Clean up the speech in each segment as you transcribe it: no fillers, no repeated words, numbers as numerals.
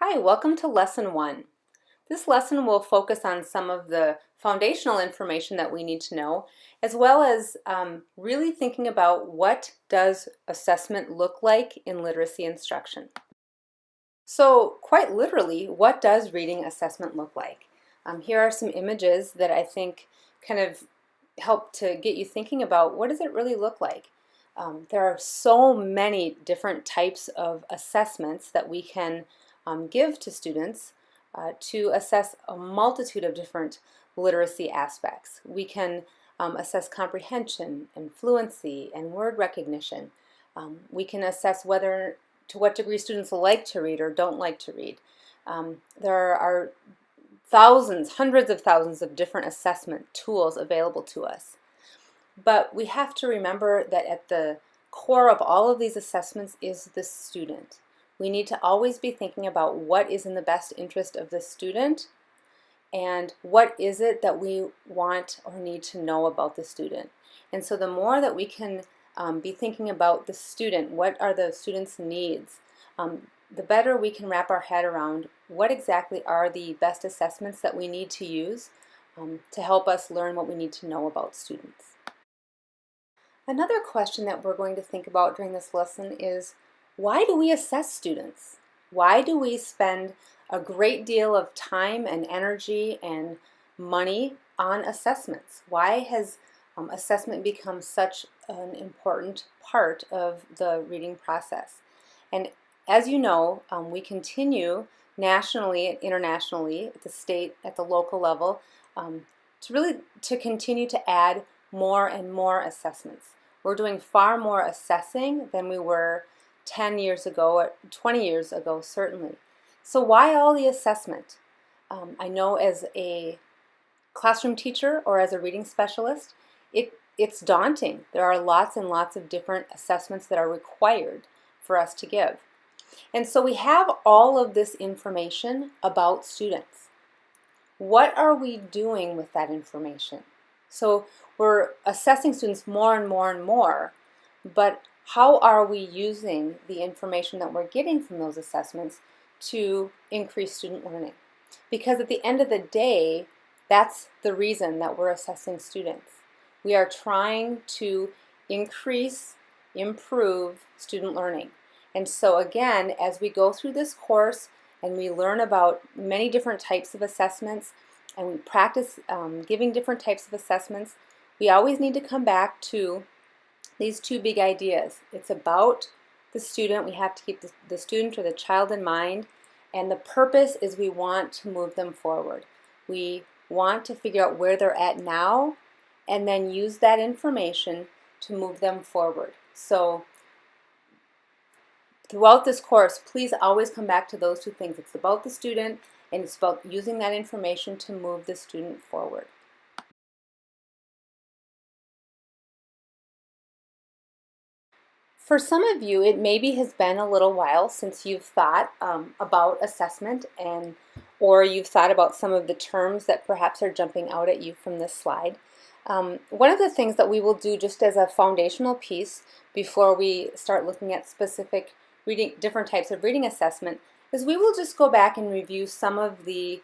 Hi, welcome to Lesson 1. This lesson will focus on some of the foundational information that we need to know, as well as really thinking about what does assessment look like in literacy instruction. So quite literally, what does reading assessment look like? Here are some images that I think kind of help to get you thinking about what does it really look like. There are so many different types of assessments that we can give to students to assess a multitude of different literacy aspects. We can assess comprehension and fluency and word recognition. We can assess to what degree students like to read or don't like to read. There are thousands, hundreds of thousands of different assessment tools available to us. But we have to remember that at the core of all of these assessments is the student. We need to always be thinking about what is in the best interest of the student and what is it that we want or need to know about the student. And so the more that we can be thinking about the student, what are the student's needs, the better we can wrap our head around what exactly are the best assessments that we need to use to help us learn what we need to know about students. Another question that we're going to think about during this lesson is, why do we assess students? Why do we spend a great deal of time and energy and money on assessments? Why has assessment become such an important part of the reading process? And as you know, we continue nationally and internationally, at the state, at the local level, to continue to add more and more assessments. We're doing far more assessing than we were 10 years ago, or 20 years ago, certainly. So why all the assessment? I know as a classroom teacher or as a reading specialist, it's daunting. There are lots and lots of different assessments that are required for us to give. And so we have all of this information about students. What are we doing with that information? So we're assessing students more and more and more, but how are we using the information that we're getting from those assessments to increase student learning? Because at the end of the day, that's the reason that we're assessing students. We are trying to increase, improve student learning. And so again, as we go through this course and we learn about many different types of assessments and we practice giving different types of assessments, we always need to come back to these two big ideas. It's about the student. We have to keep the student or the child in mind, and the purpose is we want to move them forward. We want to figure out where they're at now and then use that information to move them forward. So throughout this course, please always come back to those two things. It's about the student and it's about using that information to move the student forward. For some of you, it maybe has been a little while since you've thought about assessment or you've thought about some of the terms that perhaps are jumping out at you from this slide. One of the things that we will do just as a foundational piece before we start looking at specific different types of reading assessment is we will just go back and review some of the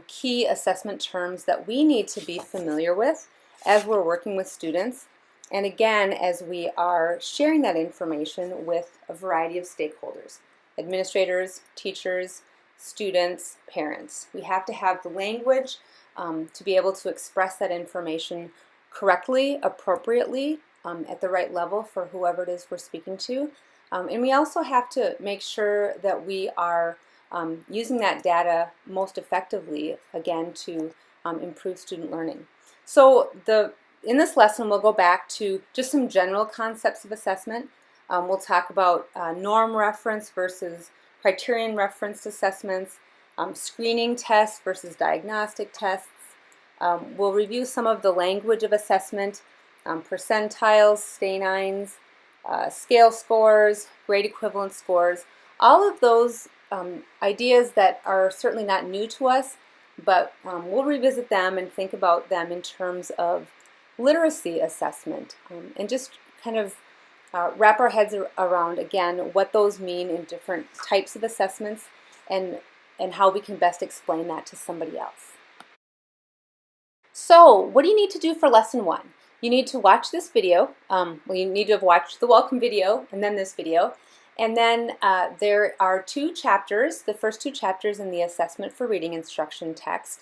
key assessment terms that we need to be familiar with as we're working with students. And again, as we are sharing that information with a variety of stakeholders, administrators, teachers, students, parents. We have to have the language to be able to express that information correctly, appropriately, at the right level for whoever it is we're speaking to. And we also have to make sure that we are using that data most effectively, again, to improve student learning. So in this lesson, we'll go back to just some general concepts of assessment. We'll talk about norm reference versus criterion referenced assessments, screening tests versus diagnostic tests. We'll review some of the language of assessment, percentiles, stanines, scale scores, grade equivalent scores, all of those ideas that are certainly not new to us, but we'll revisit them and think about them in terms of literacy assessment and just kind of wrap our heads around, again, what those mean in different types of assessments and and how we can best explain that to somebody else. So what do you need to do for lesson 1? You need to watch this video. Well, you need to have watched the welcome video and then this video. And then there are 2 chapters, the first 2 chapters in the Assessment for Reading Instruction text.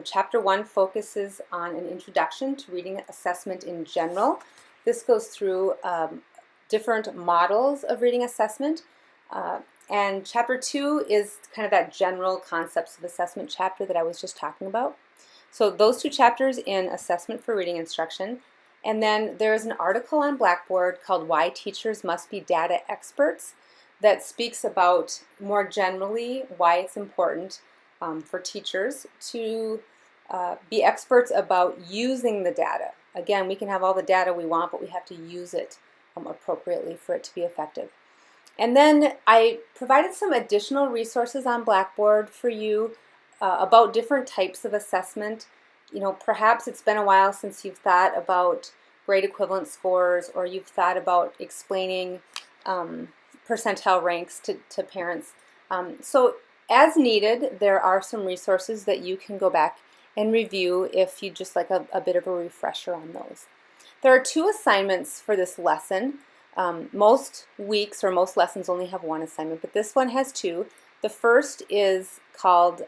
Chapter 1 focuses on an introduction to reading assessment in general. This goes through different models of reading assessment. And chapter 2 is kind of that general concepts of assessment chapter that I was just talking about. So those 2 chapters in Assessment for Reading Instruction. And then there's an article on Blackboard called Why Teachers Must Be Data Experts that speaks about more generally why it's important for teachers to be experts about using the data. Again, we can have all the data we want, but we have to use it appropriately for it to be effective. And then I provided some additional resources on Blackboard for you about different types of assessment. You know, perhaps it's been a while since you've thought about grade equivalent scores, or you've thought about explaining percentile ranks to parents. So as needed, there are some resources that you can go back and review if you'd just like a bit of a refresher on those. There are 2 assignments for this lesson. Most weeks or most lessons only have 1 assignment, but this one has 2. The first is called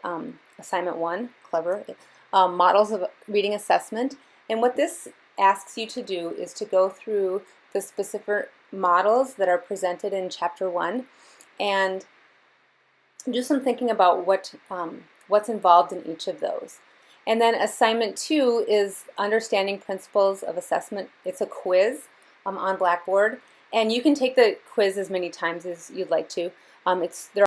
Assignment 1, clever, Models of Reading Assessment. And what this asks you to do is to go through the specific models that are presented in Chapter 1 and do some thinking about what's involved in each of those. And then Assignment 2 is Understanding Principles of Assessment. It's a quiz on Blackboard, and you can take the quiz as many times as you'd like to. They're